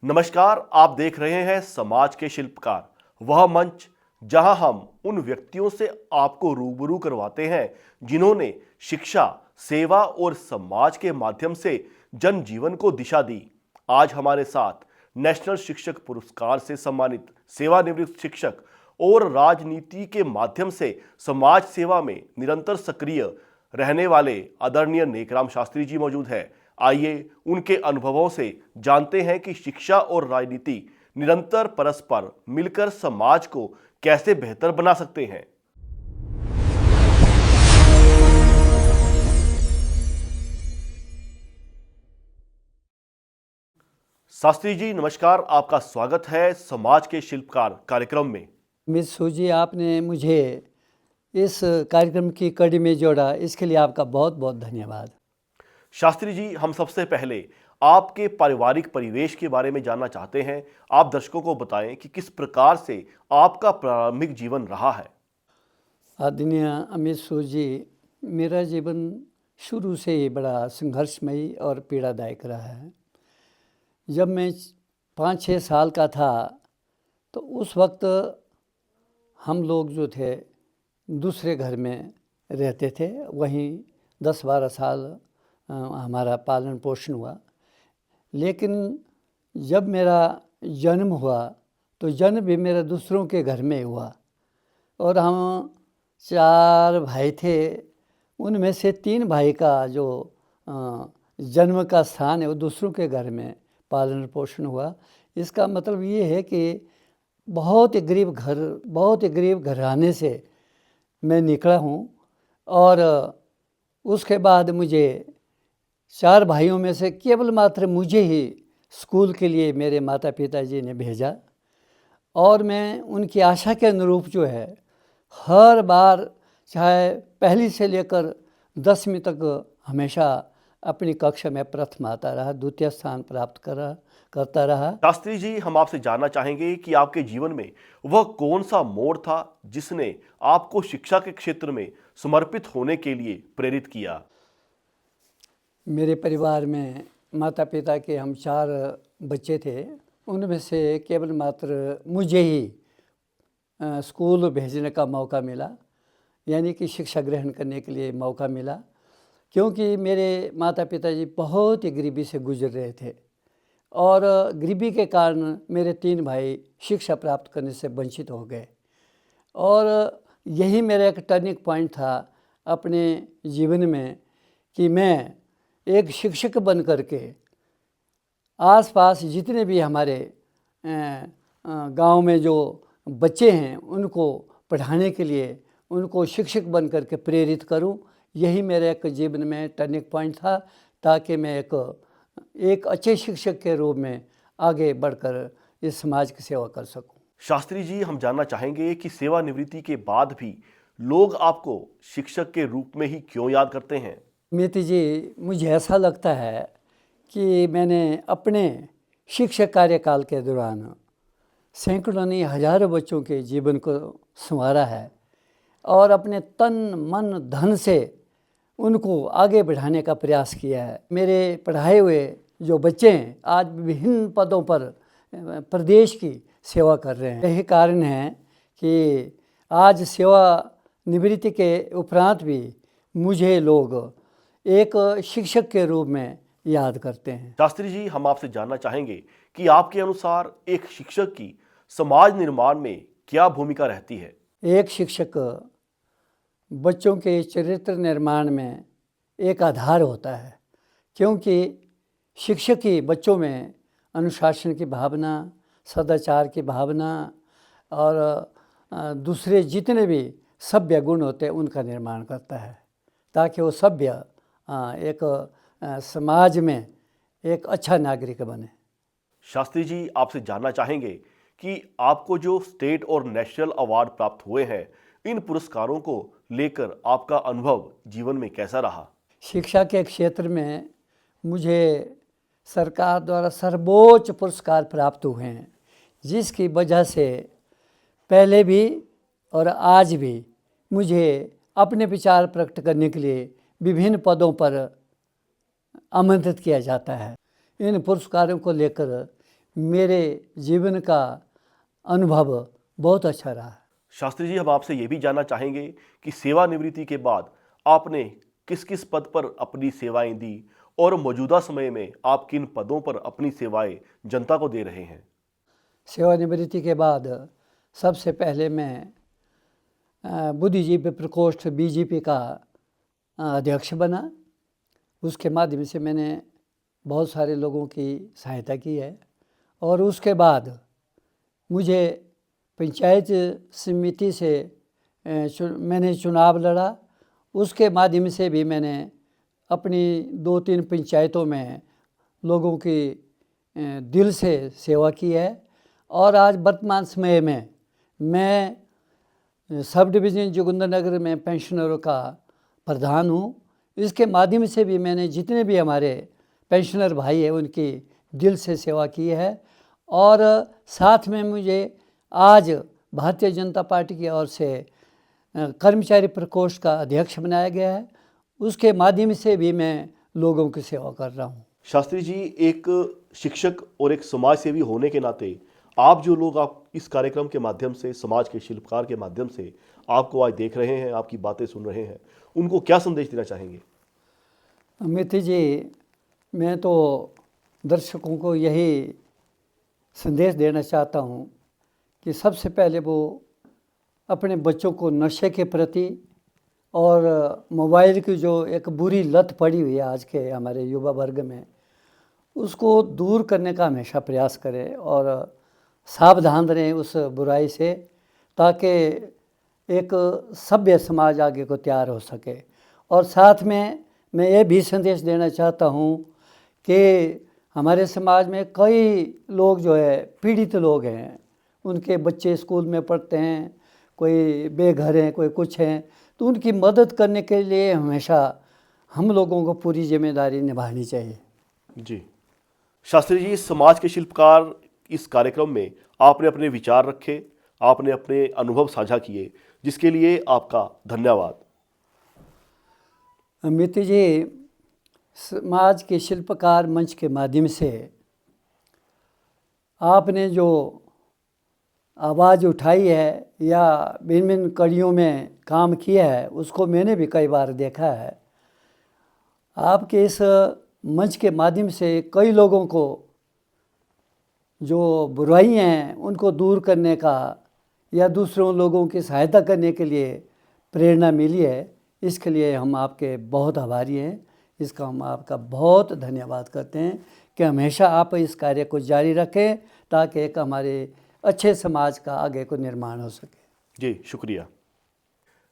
नमस्कार, आप देख रहे हैं समाज के शिल्पकार, वह मंच जहां हम उन व्यक्तियों से आपको रूबरू करवाते हैं जिन्होंने शिक्षा, सेवा और समाज के माध्यम से जनजीवन को दिशा दी। आज हमारे साथ नेशनल शिक्षक पुरस्कार से सम्मानित सेवानिवृत्त शिक्षक और राजनीति के माध्यम से समाज सेवा में निरंतर सक्रिय रहने वाले आदरणीय नेकराम शास्त्री जी मौजूद हैं। आइए उनके अनुभवों से जानते हैं कि शिक्षा और राजनीति निरंतर परस्पर मिलकर समाज को कैसे बेहतर बना सकते हैं। शास्त्री जी नमस्कार, आपका स्वागत है समाज के शिल्पकार कार्यक्रम में। मिस सूजी, आपने मुझे इस कार्यक्रम की कड़ी में जोड़ा, इसके लिए आपका बहुत बहुत धन्यवाद। शास्त्री जी, हम सबसे पहले आपके पारिवारिक परिवेश के बारे में जानना चाहते हैं। आप दर्शकों को बताएं कि किस प्रकार से आपका प्रारंभिक जीवन रहा है। आदरणीय अमित सूजी, मेरा जीवन शुरू से ही बड़ा संघर्षमयी और पीड़ादायक रहा है। जब मैं 5-6 साल का था तो उस वक्त हम लोग जो थे दूसरे घर में रहते थे। वहीं 10-12 साल हमारा पालन पोषण हुआ। लेकिन जब मेरा जन्म हुआ तो जन्म भी मेरा दूसरों के घर में हुआ और हम 4 भाई थे। उनमें से 3 भाई का जो जन्म का स्थान है वो दूसरों के घर में पालन पोषण हुआ। इसका मतलब ये है कि बहुत ही गरीब घराने से मैं निकला हूँ। और उसके बाद मुझे 4 भाइयों में से केवल मात्र मुझे ही स्कूल के लिए मेरे माता पिताजी ने भेजा और मैं उनकी आशा के अनुरूप जो है हर बार चाहे पहली से लेकर 10वीं तक हमेशा अपनी कक्षा में प्रथम आता रहा, द्वितीय स्थान प्राप्त करता रहा। शास्त्री जी, हम आपसे जानना चाहेंगे कि आपके जीवन में वह कौन सा मोड़ था जिसने आपको शिक्षा के क्षेत्र में समर्पित होने के लिए प्रेरित किया। मेरे परिवार में माता पिता के हम 4 बच्चे थे। उनमें से केवल मात्र मुझे ही स्कूल भेजने का मौका मिला, यानी कि शिक्षा ग्रहण करने के लिए मौका मिला, क्योंकि मेरे माता पिताजी बहुत ही गरीबी से गुजर रहे थे और गरीबी के कारण मेरे 3 भाई शिक्षा प्राप्त करने से वंचित हो गए। और यही मेरा एक टर्निंग पॉइंट था अपने जीवन में कि मैं एक शिक्षक बन करके आसपास जितने भी हमारे गांव में जो बच्चे हैं उनको पढ़ाने के लिए उनको शिक्षक बन करके प्रेरित करूं। यही मेरे एक जीवन में टर्निंग पॉइंट था, ताकि मैं एक अच्छे शिक्षक के रूप में आगे बढ़कर इस समाज की सेवा कर सकूं। शास्त्री जी, हम जानना चाहेंगे कि सेवानिवृत्ति के बाद भी लोग आपको शिक्षक के रूप में ही क्यों याद करते हैं। मिति जी, मुझे ऐसा लगता है कि मैंने अपने शिक्षक कार्यकाल के दौरान सैकड़ों नहीं हजारों बच्चों के जीवन को संवारा है और अपने तन मन धन से उनको आगे बढ़ाने का प्रयास किया है। मेरे पढ़ाए हुए जो बच्चे हैं आज विभिन्न पदों पर प्रदेश की सेवा कर रहे हैं। यही कारण है कि आज सेवा निवृत्ति के उपरांत भी मुझे लोग एक शिक्षक के रूप में याद करते हैं। शास्त्री जी, हम आपसे जानना चाहेंगे कि आपके अनुसार एक शिक्षक की समाज निर्माण में क्या भूमिका रहती है। एक शिक्षक बच्चों के चरित्र निर्माण में एक आधार होता है, क्योंकि शिक्षक ही बच्चों में अनुशासन की भावना, सदाचार की भावना और दूसरे जितने भी सभ्य गुण होते हैं उनका निर्माण करता है, ताकि वो सभ्य एक समाज में एक अच्छा नागरिक बने। शास्त्री जी, आपसे जानना चाहेंगे कि आपको जो स्टेट और नेशनल अवार्ड प्राप्त हुए हैं, इन पुरस्कारों को लेकर आपका अनुभव जीवन में कैसा रहा। शिक्षा के क्षेत्र में मुझे सरकार द्वारा सर्वोच्च पुरस्कार प्राप्त हुए हैं, जिसकी वजह से पहले भी और आज भी मुझे अपने विचार प्रकट करने के लिए विभिन्न पदों पर आमंत्रित किया जाता है। इन पुरस्कारों को लेकर मेरे जीवन का अनुभव बहुत अच्छा रहा। शास्त्री जी, हम आपसे ये भी जानना चाहेंगे कि सेवानिवृत्ति के बाद आपने किस किस पद पर अपनी सेवाएं दी और मौजूदा समय में आप किन पदों पर अपनी सेवाएं जनता को दे रहे हैं। सेवानिवृत्ति के बाद सबसे पहले मैं बुद्धिजीवी प्रकोष्ठ बीजेपी का अध्यक्ष बना। उसके माध्यम से मैंने बहुत सारे लोगों की सहायता की है। और उसके बाद मुझे पंचायत समिति से मैंने चुनाव लड़ा। उसके माध्यम से भी मैंने अपनी 2-3 पंचायतों में लोगों की दिल से सेवा की है। और आज वर्तमान समय में मैं सब डिवीज़न जोगिंदरनगर में पेंशनरों का प्रधान हूँ। इसके माध्यम से भी मैंने जितने भी हमारे पेंशनर भाई हैं उनकी दिल से सेवा की है। और साथ में मुझे आज भारतीय जनता पार्टी की ओर से कर्मचारी प्रकोष्ठ का अध्यक्ष बनाया गया है। उसके माध्यम से भी मैं लोगों की सेवा कर रहा हूँ। शास्त्री जी, एक शिक्षक और एक समाज सेवी होने के नाते आप जो लोग आप इस कार्यक्रम के माध्यम से, समाज के शिल्पकार के माध्यम से आपको आज देख रहे हैं, आपकी बातें सुन रहे हैं, उनको क्या संदेश देना चाहेंगे? अमित जी, मैं तो दर्शकों को यही संदेश देना चाहता हूँ कि सबसे पहले वो अपने बच्चों को नशे के प्रति और मोबाइल की जो एक बुरी लत पड़ी हुई है आज के हमारे युवा वर्ग में, उसको दूर करने का हमेशा प्रयास करें और सावधान रहें उस बुराई से, ताकि एक सभ्य समाज आगे को तैयार हो सके। और साथ में मैं ये भी संदेश देना चाहता हूँ कि हमारे समाज में कई लोग जो है पीड़ित लोग हैं, उनके बच्चे स्कूल में पढ़ते हैं, कोई बेघर हैं, कोई कुछ हैं, तो उनकी मदद करने के लिए हमेशा हम लोगों को पूरी जिम्मेदारी निभानी चाहिए। जी शास्त्री जी, समाज के शिल्पकार इस कार्यक्रम में आपने अपने विचार रखे, आपने अपने अनुभव साझा किए, जिसके लिए आपका धन्यवाद। अमित जी, समाज के शिल्पकार मंच के माध्यम से आपने जो आवाज़ उठाई है या भिन्न भिन्न कड़ियों में काम किया है, उसको मैंने भी कई बार देखा है। आपके इस मंच के माध्यम से कई लोगों को जो बुराई हैं उनको दूर करने का या दूसरों लोगों की सहायता करने के लिए प्रेरणा मिली है। इसके लिए हम आपके बहुत आभारी हैं। इसका हम आपका बहुत धन्यवाद करते हैं कि हमेशा आप इस कार्य को जारी रखें, ताकि एक हमारे अच्छे समाज का आगे को निर्माण हो सके। जी शुक्रिया।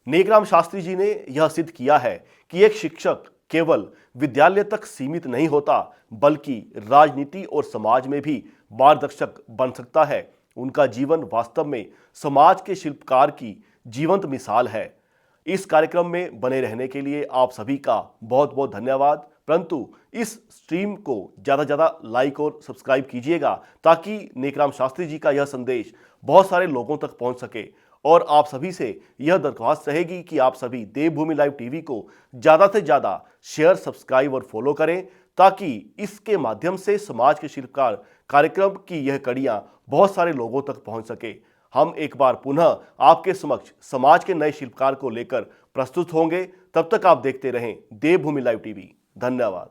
नेकराम शास्त्री जी ने यह सिद्ध किया है कि एक शिक्षक केवल विद्यालय तक सीमित नहीं होता, बल्कि राजनीति और समाज में भी मार्गदर्शक बन सकता है। उनका जीवन वास्तव में समाज के शिल्पकार की जीवंत मिसाल है। इस कार्यक्रम में बने रहने के लिए आप सभी का बहुत बहुत धन्यवाद। परंतु इस स्ट्रीम को ज़्यादा से ज़्यादा लाइक और सब्सक्राइब कीजिएगा, ताकि नेकराम शास्त्री जी का यह संदेश बहुत सारे लोगों तक पहुंच सके। और आप सभी से यह दरख्वास्त रहेगी कि आप सभी देवभूमि लाइव टीवी को ज़्यादा से ज़्यादा शेयर, सब्सक्राइब और फॉलो करें, ताकि इसके माध्यम से समाज के शिल्पकार कार्यक्रम की यह कड़ियाँ बहुत सारे लोगों तक पहुंच सके। हम एक बार पुनः आपके समक्ष समाज के नए शिल्पकार को लेकर प्रस्तुत होंगे। तब तक आप देखते रहें देवभूमि लाइव टीवी। धन्यवाद।